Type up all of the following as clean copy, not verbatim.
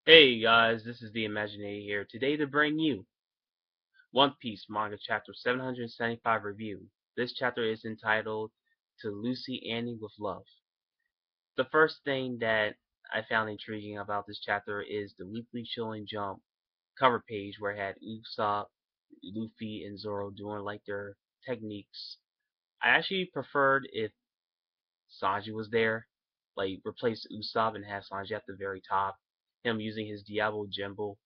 Hey guys, this is the Imaginator here, today to bring you One Piece Manga Chapter 775 review. This chapter is entitled To Lucy Annie with Love. The first thing that I found intriguing about this chapter is the Weekly Shonen Jump cover page where it had Usopp, Luffy, and Zoro doing like their techniques. I actually preferred if Sanji was there, like replace Usopp and have Sanji at the very top, him using his Diablo Jumbo.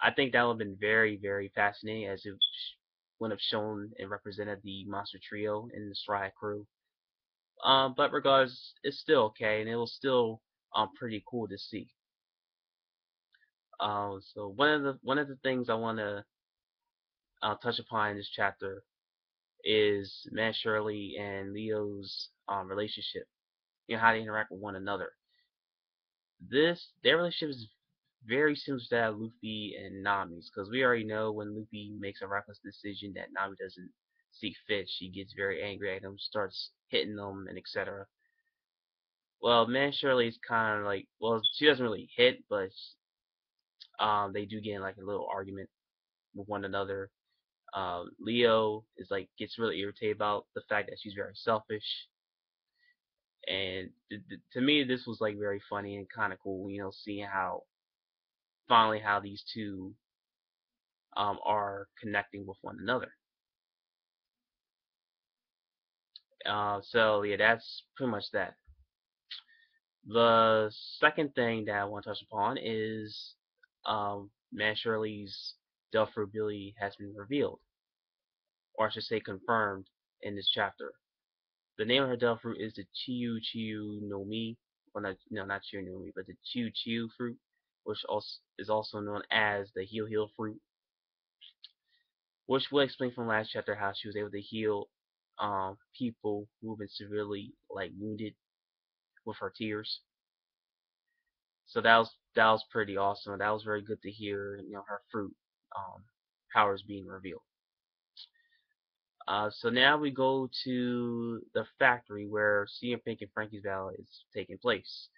I think that would have been very, very fascinating as it would have shown and represented the Monster Trio and the Straw Hat Crew. But regardless, it's still okay, and it was still pretty cool to see. So one of the things I want to touch upon in this chapter is Man Shirley and Leo's relationship. You know how they interact with one another. Their relationship is very similar to that of Luffy and Nami's, because we already know when Luffy makes a reckless decision that Nami doesn't see fit, she gets very angry at him, starts hitting them, and etc. Well, Man Shirley is kind of like, well, she doesn't really hit, but they do get in like a little argument with one another. Leo is like gets really irritated about the fact that she's very selfish, and to me this was like very funny and kind of cool, seeing how finally how these two are connecting with one another. So yeah, that's pretty much that. The second thing that I want to touch upon is Man Shirley's Delphi ability has been revealed, or I should say confirmed in this chapter. The name of her Delphi fruit is the Chiyu Chiyu no Mi, well not Chiyu no Mi, but the Chiyu Chiyu fruit, which also is also known as the Heal Heal fruit, which will explain from last chapter how she was able to heal people who have been severely like wounded with her tears. So that was pretty awesome. That was very good to hear. Her fruit powers being revealed. So now we go to the factory where CM Pink and Frankie's battle is taking place.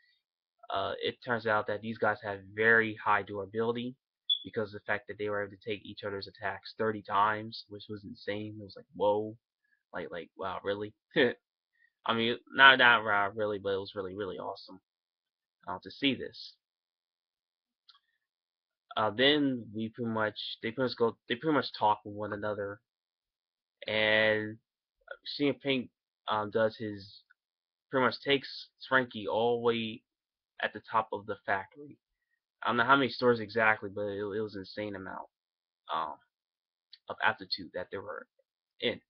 It turns out that these guys have very high durability because of the fact that they were able to take each other's attacks 30 times, which was insane. It was like, whoa, like wow, really? I mean, not wow, really, but it was really, really awesome to see this. Then they pretty much talk with one another, and CM Pink does his pretty much takes Frankie all the way at the top of the factory. I don't know how many stores exactly, but it was an insane amount um, of altitude that they were in.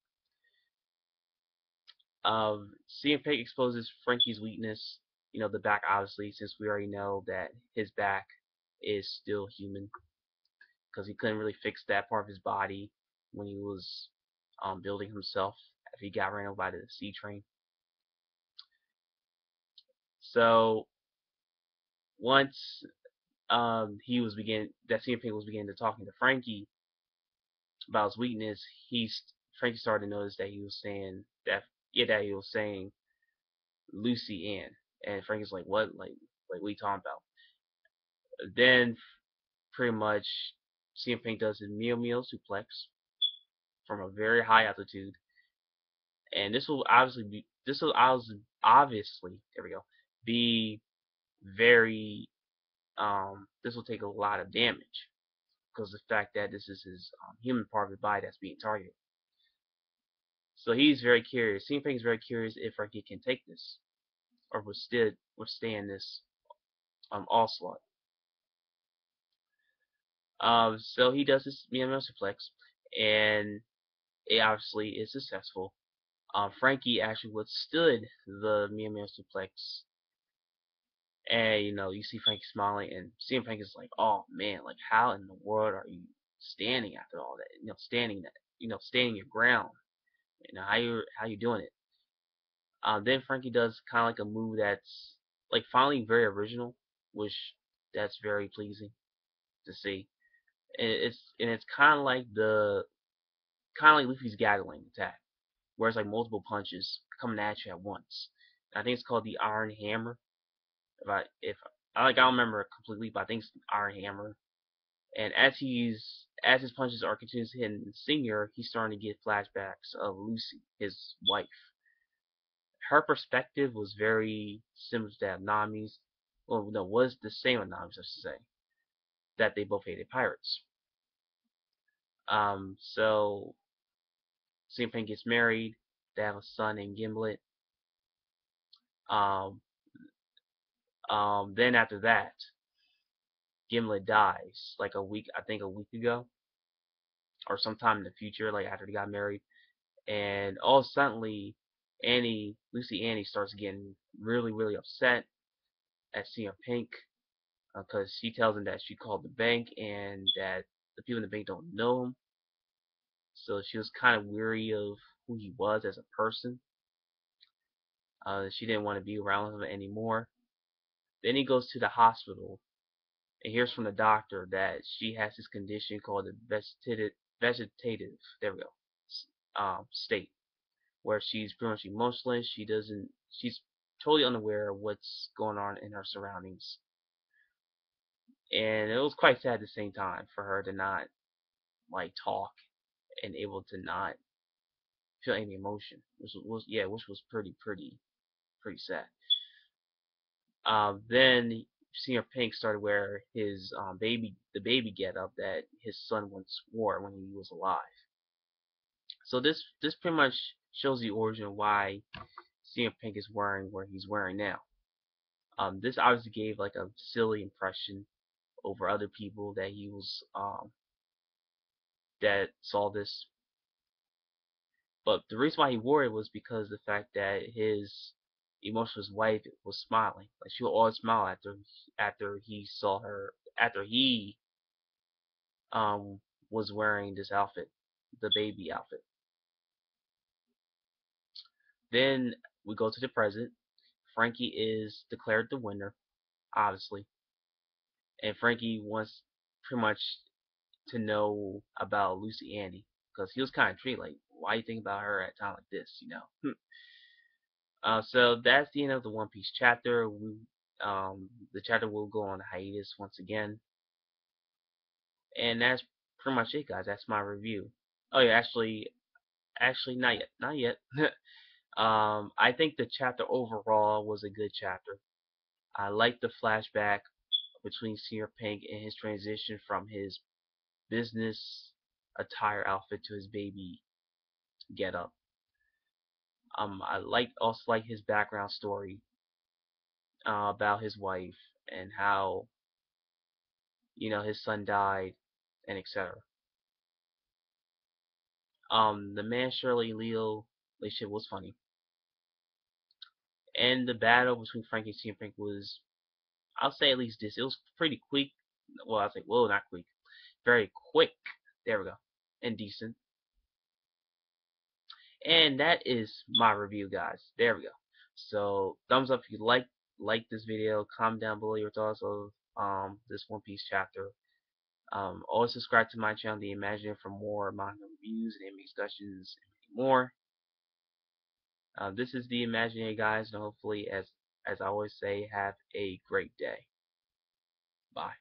CM Pink exposes Frankie's weakness, the back obviously, since we already know that his back is still human because he couldn't really fix that part of his body when he was building himself after he got ran over by the sea train. So once he was beginning that CM Pink was beginning to talking to Frankie about his weakness, Frankie started to notice that he was saying that he was saying Lucy Ann, and Frankie's like, what, like what are you talking about? Then pretty much CM Pink does his Meal suplex from a very high altitude, and this will obviously there we go be very this will take a lot of damage because of the fact that this is his human part of the body that's being targeted. So he's very curious. CM Pink is very curious if Frankie can take this or withstand this onslaught. So he does this Meal suplex, and it obviously is successful. Frankie actually withstood the Meal suplex, and you see Frankie smiling, and CM Pink is like, "Oh man, like how in the world are you standing after all that? Standing your ground. How you doing it?" Then Frankie does kind of like a move that's like finally very original, which that's very pleasing to see. And it's kind of like Luffy's Gatling attack, where it's like multiple punches coming at you at once. And I think it's called the Iron Hammer, if I don't remember it completely, but I think it's Iron Hammer. And as his punches are continuously hitting Senior, he's starting to get flashbacks of Lucy, his wife. Her perspective was very similar to that of Nami's. Well, no, was the same as Nami's, I should say. That they both hated pirates. So Pink gets married. They have a son named Gimlet. Um, then after that, Gimlet dies like I think a week ago, or sometime in the future, like after they got married. And all suddenly, Lucy Annie starts getting really, really upset at Senior Pink because she tells him that she called the bank and that the people in the bank don't know him. So she was kind of weary of who he was as a person. She didn't want to be around him anymore. Then he goes to the hospital and hears from the doctor that she has this condition called the vegetative there we go, state, where she's pretty much emotionless. She's totally unaware of what's going on in her surroundings. And it was quite sad at the same time for her to not like talk and able to not feel any emotion, which was pretty sad. Then Senior Pink started wearing his the baby get up that his son once wore when he was alive. So this pretty much shows the origin of why Senior Pink is wearing what he's wearing now. This obviously gave like a silly impression over other people that he was that saw this. But the reason why he wore it was because the fact that his emotionless wife was smiling. Like she would always smile after he saw her after he was wearing this outfit, the baby outfit. Then we go to the present. Frankie is declared the winner, obviously, and Frankie wants pretty much to know about Lucy Annie because he was kind of intrigued, like, why you think about her at a time like this, you know? So that's the end of the One Piece chapter. The chapter will go on hiatus once again, and that's pretty much it, guys. That's my review. Oh yeah, actually, not yet. I think the chapter overall was a good chapter. I liked the flashback between Senior Pink and his transition from his business attire outfit to his baby getup. I also like his background story about his wife and how his son died and etc. The Man Shirley Leo relationship was funny, and the battle between Frankie and CM Punk was, I'll say at least this, it was pretty quick. Well, I'll say, well, not quick, very quick. There we go, and decent. And that is my review, guys. There we go. So thumbs up if you like this video. Comment down below your thoughts of this One Piece chapter. Always subscribe to my channel, The Imagineer, for more manga reviews and anime discussions and more. This is The Imagineer, guys, and hopefully, as I always say, have a great day. Bye.